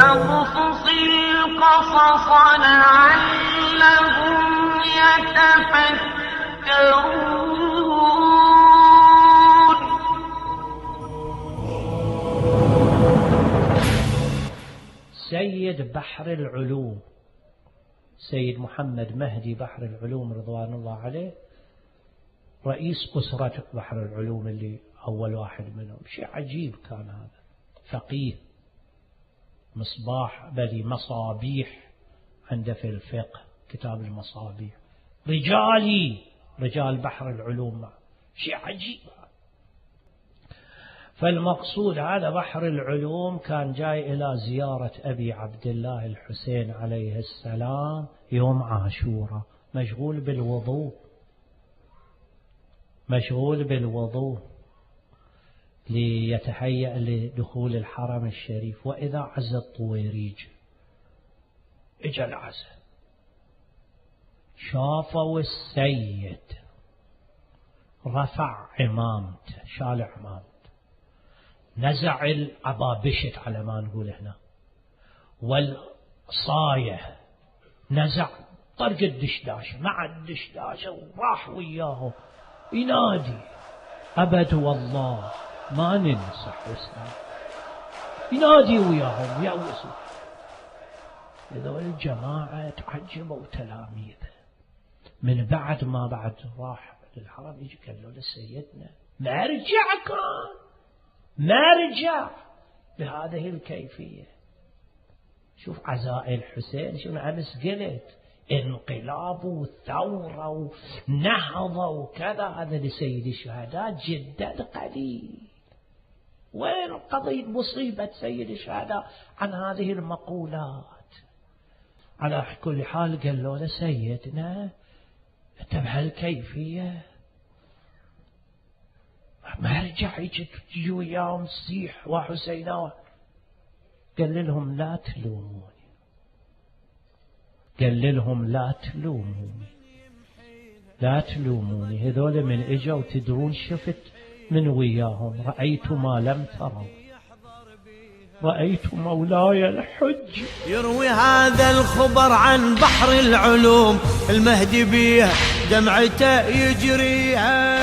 فاقصص القصص لعلهم يتفكرون. سيد بحر العلوم، سيد محمد مهدي بحر العلوم رضوان الله عليه، رئيس أسرة بحر العلوم اللي أول واحد منهم. شيء عجيب كان هذا، فقيه، مصباح بل مصابيح عنده في الفقه كتاب المصابيح، رجال بحر العلوم، شيء عجيب. فالمقصود هذا بحر العلوم كان جاي إلى زيارة أبي عبد الله الحسين عليه السلام يوم عاشوراء، مشغول بالوضوء ليتهيأ لدخول الحرم الشريف. وإذا عز الطويريج اجى العزة، شافوا السيد رفع عمامته، شال عمامته، نزع العبابشت على ما نقول هنا والصاية، نزع طرق الدشداشة مع الدشداشة وراح وياهم ينادي أبد والله ما ننسى حسنا، ينادي وياهم يا وسوف. هذول الجماعة تعجبوا تلاميذه. من بعد ما بعد راح للحرم يجي قالوا له سيدنا ما رجع بهذه الكيفية. شوف عزاء الحسين، شوف أمس قلت انقلاب وثورة ونهضة وكذا، هذا لسيد الشهداء جدا قليل. وين قضية مصيبة سيد الشهداء عن هذه المقولات؟ على كل حال قالوا له سيدنا أنت بهالكيفية ما رجع يجي وياهم تصيح وحسينا. قال لهم لا تلوموني، هذول من اجوا تدرون شفت من وياهم، رأيت ما لم تروا، رأيت مولاي الحج. يروي هذا الخبر عن بحر العلوم، المهدي بيه دمعته يجريها.